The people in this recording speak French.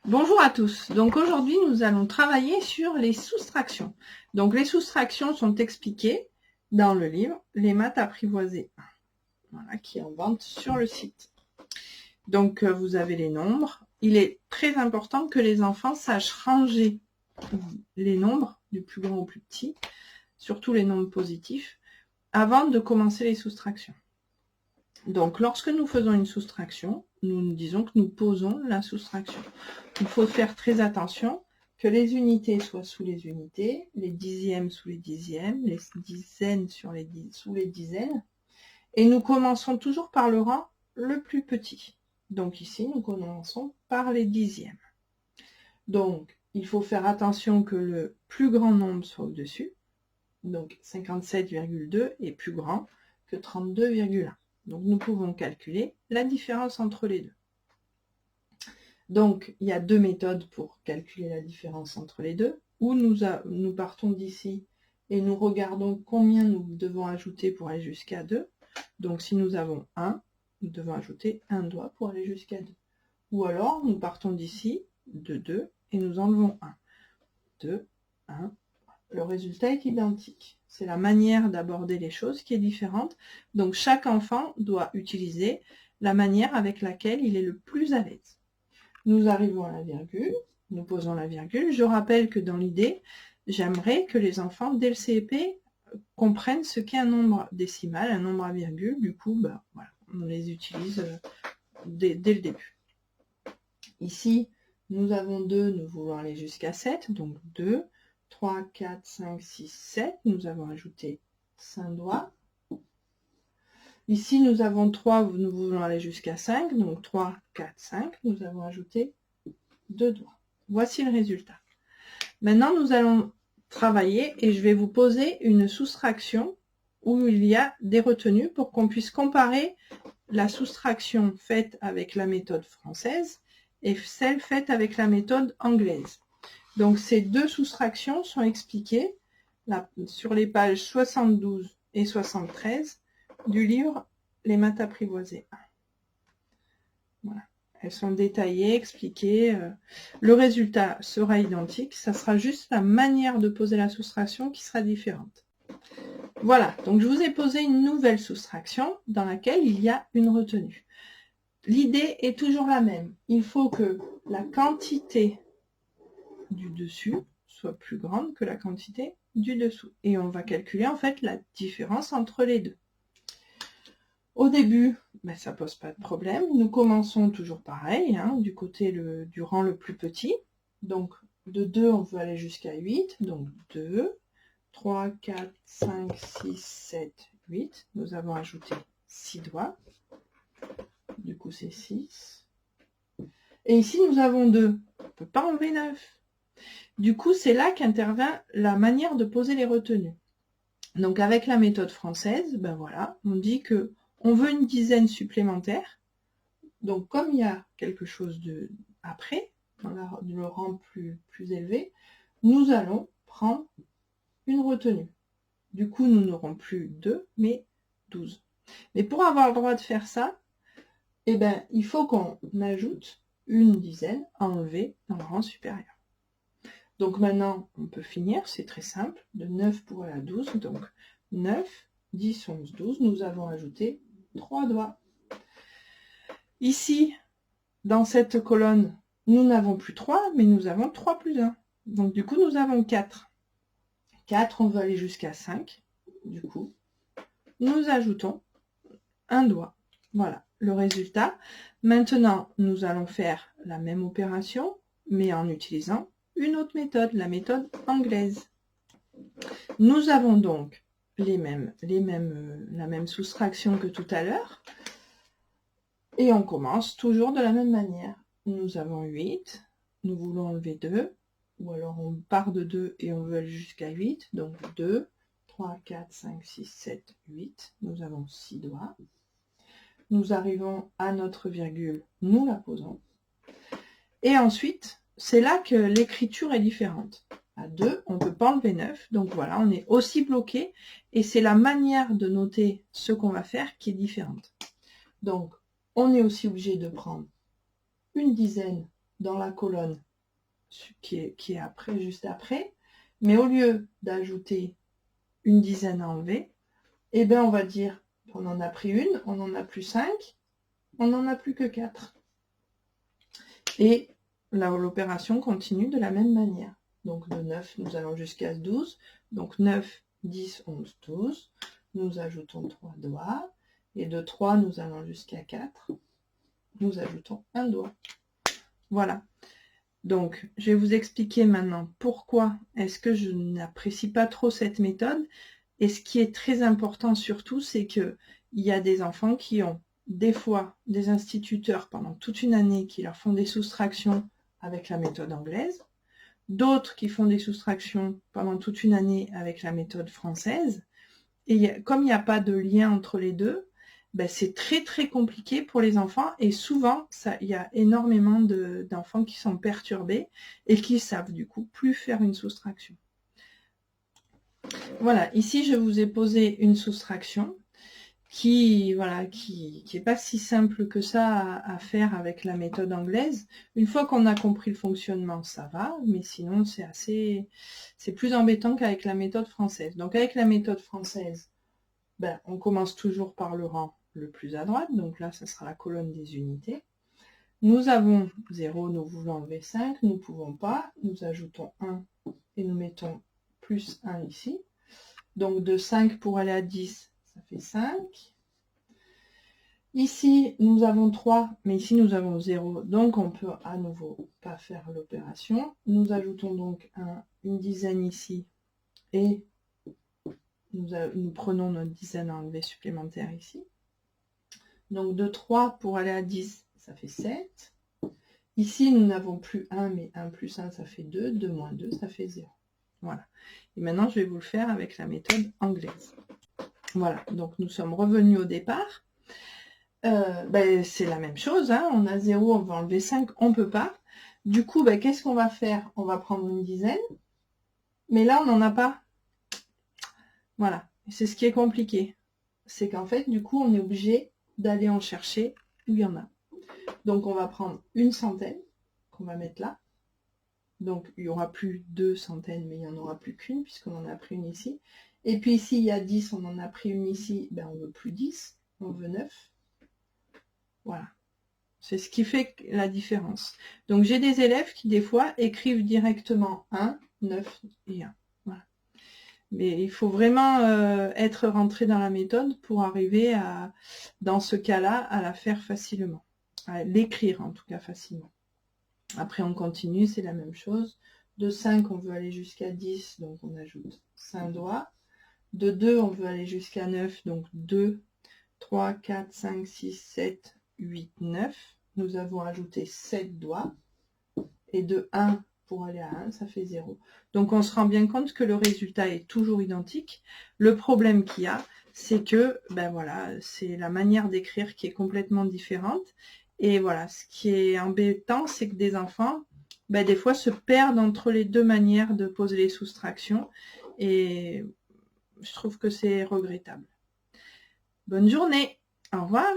Bonjour à tous. Donc aujourd'hui, nous allons travailler sur les soustractions. Donc les soustractions sont expliquées dans le livre Les maths apprivoisées, voilà, qui est en vente sur le site. Donc vous avez les nombres. Il est très important que les enfants sachent ranger les nombres du plus grand au plus petit, surtout les nombres positifs, avant de commencer les soustractions. Donc, lorsque nous faisons une soustraction, nous disons que nous posons la soustraction. Il faut faire très attention que les unités soient sous les unités, les dixièmes sous les dixièmes, les dizaines sous les dizaines. Et nous commençons toujours par le rang le plus petit. Donc ici, nous commençons par les dixièmes. Donc, il faut faire attention que le plus grand nombre soit au-dessus. Donc, 57,2 est plus grand que 32,1. Donc, nous pouvons calculer la différence entre les deux. Donc, il y a deux méthodes pour calculer la différence entre les deux. Ou nous partons d'ici et nous regardons combien nous devons ajouter pour aller jusqu'à 2. Donc, si nous avons 1, nous devons ajouter un doigt pour aller jusqu'à 2. Ou alors, nous partons d'ici, de 2, et nous enlevons 1. 2, 1. Le résultat est identique. C'est la manière d'aborder les choses qui est différente. Donc, chaque enfant doit utiliser la manière avec laquelle il est le plus à l'aise. Nous arrivons à la virgule, nous posons la virgule. Je rappelle que dans l'idée, j'aimerais que les enfants, dès le CP, comprennent ce qu'est un nombre décimal, un nombre à virgule. Du coup, voilà, on les utilise dès le début. Ici, nous avons 2, nous voulons aller jusqu'à 7, donc 2, 3, 4, 5, 6, 7, nous avons ajouté 5 doigts. Ici, nous avons 3, nous voulons aller jusqu'à 5, donc 3, 4, 5, nous avons ajouté 2 doigts. Voici le résultat. Maintenant, nous allons travailler et je vais vous poser une soustraction où il y a des retenues pour qu'on puisse comparer la soustraction faite avec la méthode française et celle faite avec la méthode anglaise. Donc, ces deux soustractions sont expliquées sur les pages 72 et 73 du livre Les maths apprivoisées. Voilà. Elles sont détaillées, expliquées. Le résultat sera identique. Ça sera juste la manière de poser la soustraction qui sera différente. Voilà. Donc, je vous ai posé une nouvelle soustraction dans laquelle il y a une retenue. L'idée est toujours la même. Il faut que la quantité du dessus soit plus grande que la quantité du dessous. Et on va calculer en fait la différence entre les deux. Au début, ça ne pose pas de problème. Nous commençons toujours pareil, du côté du rang le plus petit. Donc de 2, on veut aller jusqu'à 8. Donc 2, 3, 4, 5, 6, 7, 8. Nous avons ajouté 6 doigts. Du coup, c'est 6. Et ici, nous avons 2. On ne peut pas enlever 9. Du coup, c'est là qu'intervient la manière de poser les retenues. Donc, avec la méthode française, voilà, on dit que on veut une dizaine supplémentaire. Donc, comme il y a quelque chose après, dans le rang plus élevé, nous allons prendre une retenue. Du coup, nous n'aurons plus 2, mais 12. Mais pour avoir le droit de faire ça, il faut qu'on ajoute une dizaine à enlever dans le rang supérieur. Donc maintenant, on peut finir, c'est très simple, de 9 pour aller à 12, donc 9, 10, 11, 12, nous avons ajouté 3 doigts. Ici, dans cette colonne, nous n'avons plus 3, mais nous avons 3 plus 1. Donc du coup, nous avons 4. 4, on veut aller jusqu'à 5. Du coup, nous ajoutons un doigt. Voilà le résultat. Maintenant, nous allons faire la même opération, mais en utilisant une autre méthode, la méthode anglaise. Nous avons donc la même soustraction que tout à l'heure. Et on commence toujours de la même manière. Nous avons 8, nous voulons enlever 2, ou alors on part de 2 et on veut aller jusqu'à 8. Donc 2, 3, 4, 5, 6, 7, 8. Nous avons 6 doigts. Nous arrivons à notre virgule, nous la posons. Et ensuite, c'est là que l'écriture est différente. À 2, on ne peut pas enlever 9, donc voilà, on est aussi bloqué, et c'est la manière de noter ce qu'on va faire qui est différente. Donc, on est aussi obligé de prendre une dizaine dans la colonne qui est après, juste après, mais au lieu d'ajouter une dizaine à enlever, eh bien on va dire qu'on en a pris une, on n'en a plus 5, on n'en a plus que 4. Et l'opération continue de la même manière. Donc de 9, nous allons jusqu'à 12. Donc 9, 10, 11, 12. Nous ajoutons 3 doigts. Et de 3, nous allons jusqu'à 4. Nous ajoutons un doigt. Voilà. Donc, je vais vous expliquer maintenant pourquoi est-ce que je n'apprécie pas trop cette méthode. Et ce qui est très important surtout, c'est qu'il y a des enfants qui ont des fois des instituteurs pendant toute une année qui leur font des soustractions avec la méthode anglaise, d'autres qui font des soustractions pendant toute une année avec la méthode française. Et comme il n'y a pas de lien entre les deux, ben c'est très très compliqué pour les enfants et souvent il y a énormément d'enfants qui sont perturbés et qui savent du coup plus faire une soustraction. Voilà, ici je vous ai posé une soustraction qui est pas si simple que ça à faire avec la méthode anglaise. Une fois qu'on a compris le fonctionnement, ça va, mais sinon c'est plus embêtant qu'avec la méthode française. Donc avec la méthode française, ben, on commence toujours par le rang le plus à droite, donc là ça sera la colonne des unités. Nous avons 0, nous voulons enlever 5, nous ne pouvons pas, nous ajoutons 1 et nous mettons plus 1 ici. Donc de 5 pour aller à 10, ça fait 5. Ici, nous avons 3, mais ici nous avons 0, donc on peut à nouveau pas faire l'opération. Nous ajoutons donc une dizaine ici, et nous prenons notre dizaine à enlever supplémentaire ici. Donc de 3 pour aller à 10, ça fait 7. Ici, nous n'avons plus 1, mais 1 plus 1, ça fait 2. 2 moins 2, ça fait 0. Voilà. Et maintenant, je vais vous le faire avec la méthode anglaise. Voilà, donc nous sommes revenus au départ. Ben, c'est la même chose, hein. On a 0, on va enlever 5, on ne peut pas. Du coup, ben, qu'est-ce qu'on va faire? On va prendre une dizaine, mais là, on n'en a pas. Voilà, c'est ce qui est compliqué. C'est qu'en fait, du coup, on est obligé d'aller en chercher où il y en a. Donc, on va prendre une centaine, qu'on va mettre là. Donc, il n'y aura plus 2 centaines, mais il n'y en aura plus qu'une, puisqu'on en a pris une ici. Et puis ici, il y a 10, on en a pris une ici, ben, on ne veut plus 10, on veut 9. Voilà. C'est ce qui fait la différence. Donc, j'ai des élèves qui, des fois, écrivent directement 1, 9 et 1. Voilà. Mais il faut vraiment être rentré dans la méthode pour arriver dans ce cas-là, à la faire facilement. À l'écrire, en tout cas, facilement. Après, on continue, c'est la même chose. De 5, on veut aller jusqu'à 10, donc on ajoute 5 doigts. De 2, on veut aller jusqu'à 9, donc 2, 3, 4, 5, 6, 7, 8, 9. Nous avons ajouté 7 doigts. Et de 1 pour aller à 1, ça fait 0. Donc on se rend bien compte que le résultat est toujours identique. Le problème qu'il y a, c'est que ben voilà, c'est la manière d'écrire qui est complètement différente. Et voilà, ce qui est embêtant, c'est que des enfants, ben, des fois, se perdent entre les deux manières de poser les soustractions. Et je trouve que c'est regrettable. Bonne journée, au revoir.